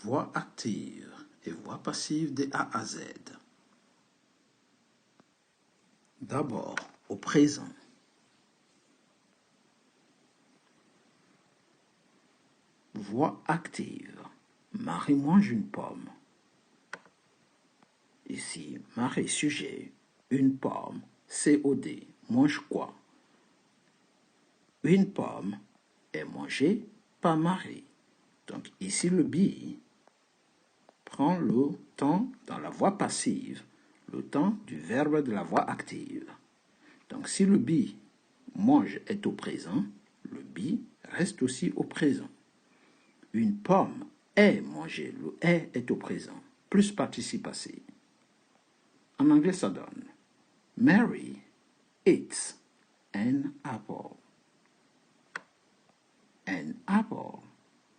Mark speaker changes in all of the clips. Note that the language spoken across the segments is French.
Speaker 1: Voix active et voix passive de A à Z. D'abord, au présent. Voix active. Marie mange une pomme. Ici, Marie sujet, une pomme, COD, mange quoi? Une pomme est mangée par Marie. Donc ici, le be prend le temps dans la voix passive, le temps du verbe de la voix active. Donc si le be mange est au présent, le be reste aussi au présent. Une pomme est mangée, le est au présent, plus participe passé. En anglais, ça donne Mary eats an apple. An apple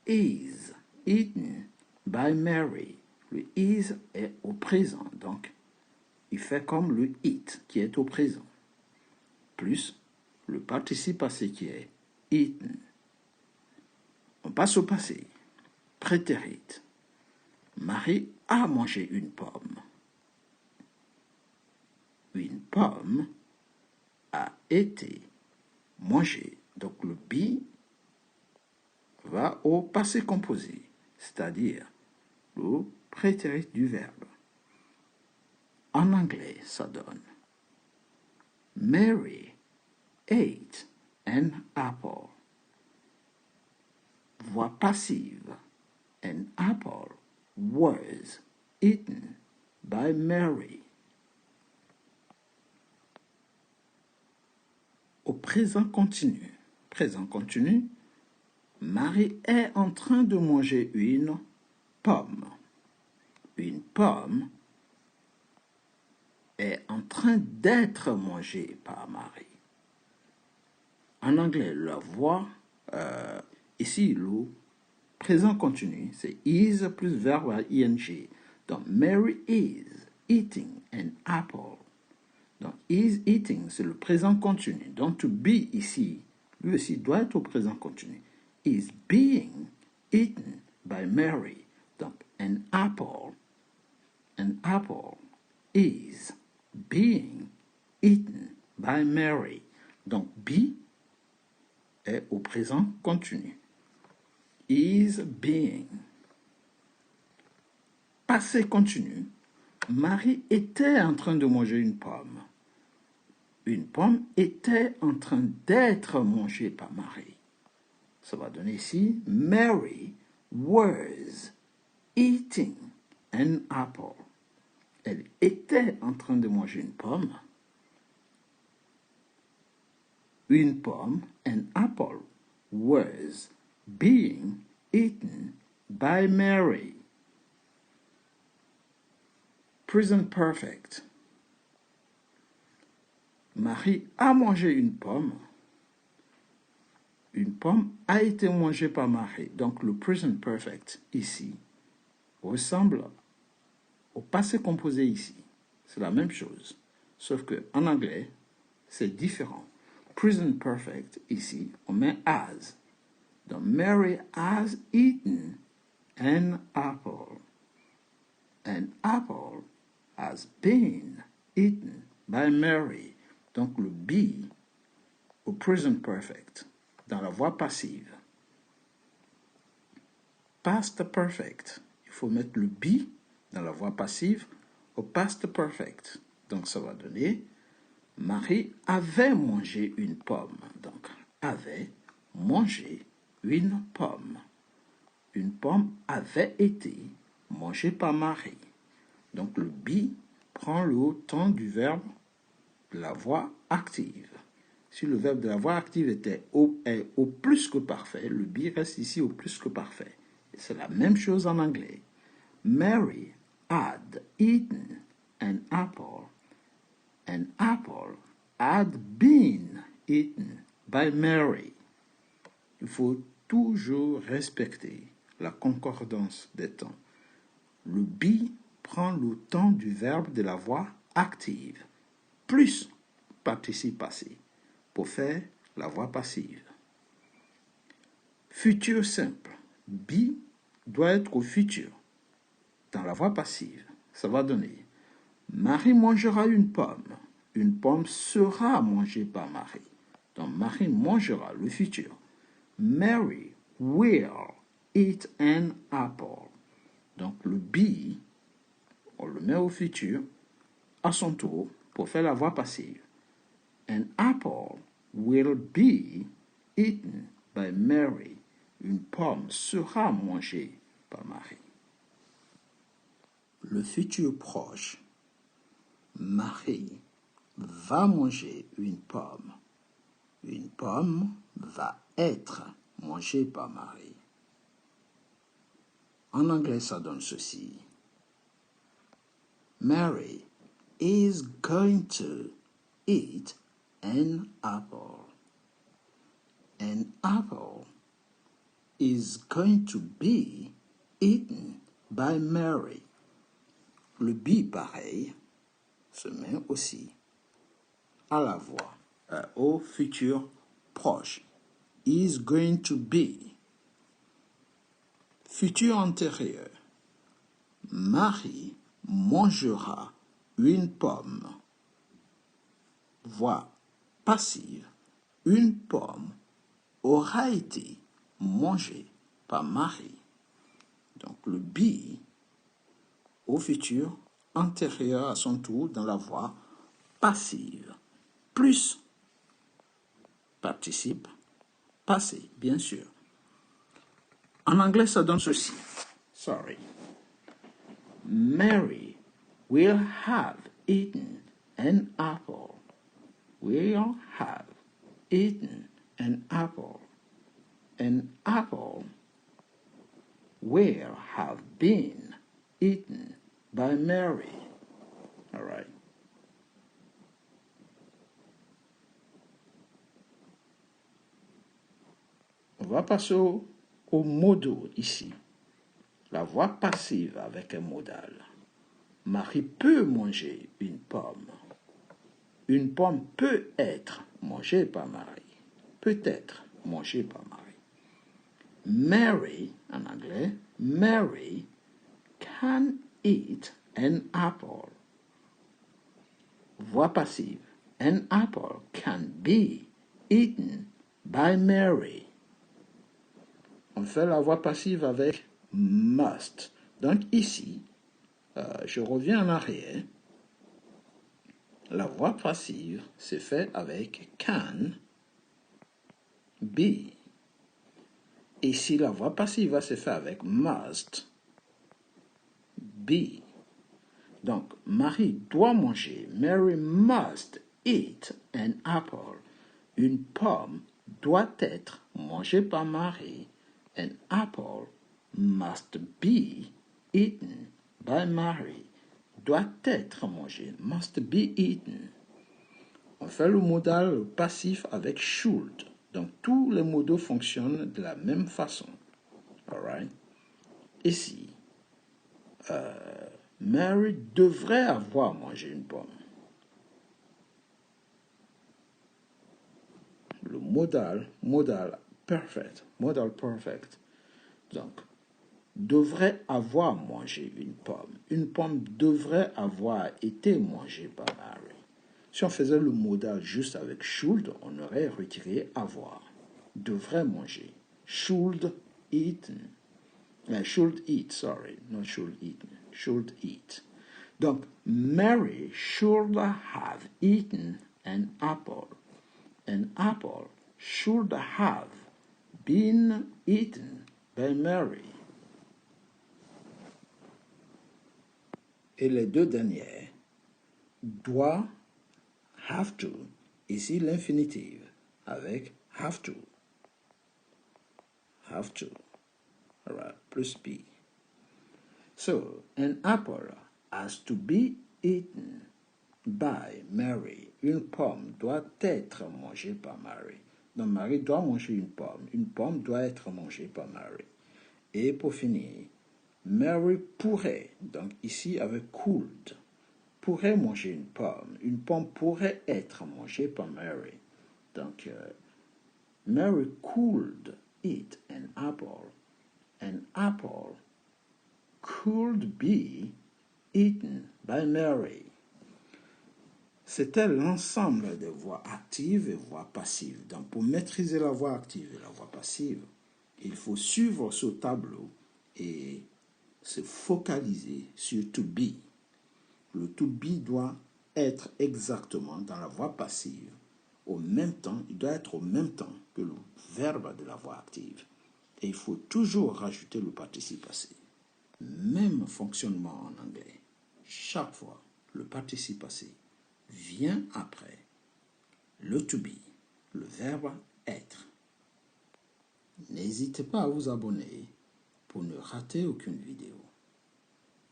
Speaker 1: is eaten by Mary. Le is est au présent, donc il fait comme le eat qui est au présent, plus le participe passé qui est eaten. On passe au passé. Prétérit. Marie a mangé une pomme. Une pomme a été mangée. Donc le be va au passé composé, c'est-à-dire le prétérit du verbe. En anglais, ça donne Mary ate an apple. Voix passive. An apple was eaten by Mary. Au présent continu. Présent continu. Marie est en train de manger une pomme. Une pomme est en train d'être mangée par Marie. En anglais, la voix, ici, le présent continu, c'est is plus verbe à ing. Donc, Mary is eating an apple. Donc, is eating, c'est le présent continu. Donc, to be ici, lui aussi doit être au présent continu. Is being eaten by Mary. Donc, an apple is being eaten by Mary. Donc, be est au présent continu. Is being. Passé continu. Marie était en train de manger une pomme. Une pomme était en train d'être mangée par Marie. Ça va donner ici Mary was eating an apple. Elle était en train de manger une pomme. Une pomme, an apple, was being eaten by Mary. Present perfect. Marie a mangé une pomme. Une pomme a été mangée par Marie. Donc le present perfect ici ressemble au passé composé ici. C'est la même chose. Sauf que en anglais, c'est différent. Present perfect ici, on met has. Donc Mary has eaten an apple. An apple has been eaten by Mary. Donc le be au present perfect dans la voix passive. Past perfect, il faut mettre le be dans la voix passive au past perfect. Donc ça va donner Marie avait mangé une pomme. Donc avait mangé une pomme. Une pomme avait été mangée par Marie. Donc le be prend le temps du verbe de la voix active. Si le verbe de la voix active est au plus que parfait, le be reste ici au plus que parfait. C'est la même chose en anglais. Mary had eaten an apple. An apple had been eaten by Mary. Il faut toujours respecter la concordance des temps. Le be prend le temps du verbe de la voix active, plus participe passé, pour faire la voix passive. Futur simple. Be doit être au futur, dans la voix passive. Ça va donner Marie mangera une pomme. Une pomme sera mangée par Marie. Donc Marie mangera, le futur. Mary will eat an apple. Donc le be, on le met au futur, à son tour, pour faire la voix passive. An apple will be eaten by Mary. Une pomme sera mangée par Marie. Le futur proche. Marie va manger une pomme. Une pomme va être mangée par Marie. En anglais, ça donne ceci. Mary is going to eat an apple. An apple is going to be eaten by Mary. Le be, pareil, se met aussi à la voix, au futur proche. Is going to be. Futur antérieur. Marie mangera une pomme. Voix passive. Une pomme aura été mangée par Marie. Donc le be au futur antérieur à son tour dans la voix passive. Plus participe passé, bien sûr. En anglais, ça donne ceci. Sorry. Mary will have eaten an apple. Will have eaten an apple. An apple will have been eaten by Mary. All right. On va passer au modal ici. La voix passive avec un modal. Marie peut manger une pomme. Une pomme peut être mangée par Marie. Peut-être mangée par Marie. Mary, en anglais, Mary can eat an apple. Voix passive. An apple can be eaten by Mary. On fait la voix passive avec must. Donc ici, je reviens en arrière. La voix passive se fait avec can, be. Ici, la voix passive va se faire avec must, be. Donc, Marie doit manger. Mary must eat an apple. Une pomme doit être mangée par Marie. An apple must be eaten by Mary. Doit être mangé. Must be eaten. On fait le modal passif avec should. Donc, tous les modaux fonctionnent de la même façon. Alright? Ici, Mary devrait avoir mangé une pomme. Le modal perfect. Donc, devrait avoir mangé une pomme. Une pomme devrait avoir été mangée par Mary. Si on faisait le modal juste avec should, on aurait retiré avoir. Devrait manger. Should eat, sorry, not should eat. Should eat. Donc, Mary should have eaten an apple. An apple should have been eaten by Mary. Et les deux dernières, doit, have to, ici l'infinitive, avec have to. Have to. All right, plus be. So, an apple has to be eaten by Mary. Une pomme doit être mangée par Mary. Donc, Mary doit manger une pomme. Une pomme doit être mangée par Mary. Et pour finir, Mary pourrait, donc ici avec could, pourrait manger une pomme. Une pomme pourrait être mangée par Mary. Donc, Mary could eat an apple. An apple could be eaten by Mary. C'était l'ensemble des voix actives et voix passives. Donc, pour maîtriser la voix active et la voix passive, il faut suivre ce tableau et se focaliser sur to be. Le to be doit être exactement dans la voix passive. Au même temps, il doit être au même temps que le verbe de la voix active. Et il faut toujours rajouter le participe passé. Même fonctionnement en anglais. Chaque fois, le participe passé vient après le to be, le verbe être. N'hésitez pas à vous abonner pour ne rater aucune vidéo.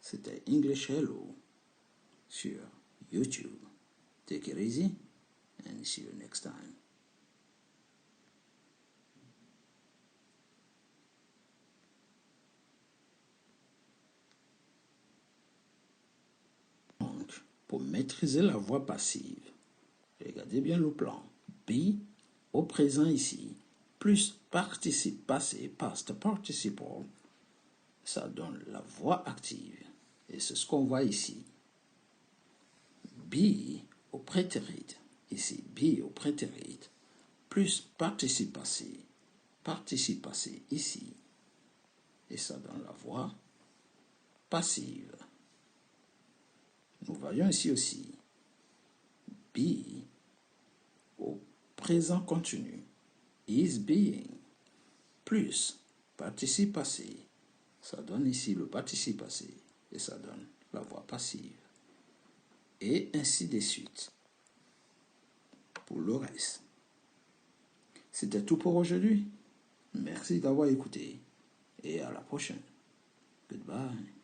Speaker 1: C'était English Hello sur YouTube. Take it easy and see you next time. Donc, pour maîtriser la voix passive, regardez bien le plan. Be au présent ici, plus participe passé, past participle, ça donne la voix active. Et c'est ce qu'on voit ici. Be au prétérit, ici, be au prétérit, plus participe passé ici. Et ça donne la voix passive. Nous voyons ici aussi be au présent continu, is being, plus participe passé. Ça donne ici le participe passé et ça donne la voix passive. Et ainsi de suite pour le reste. C'était tout pour aujourd'hui. Merci d'avoir écouté et à la prochaine. Goodbye.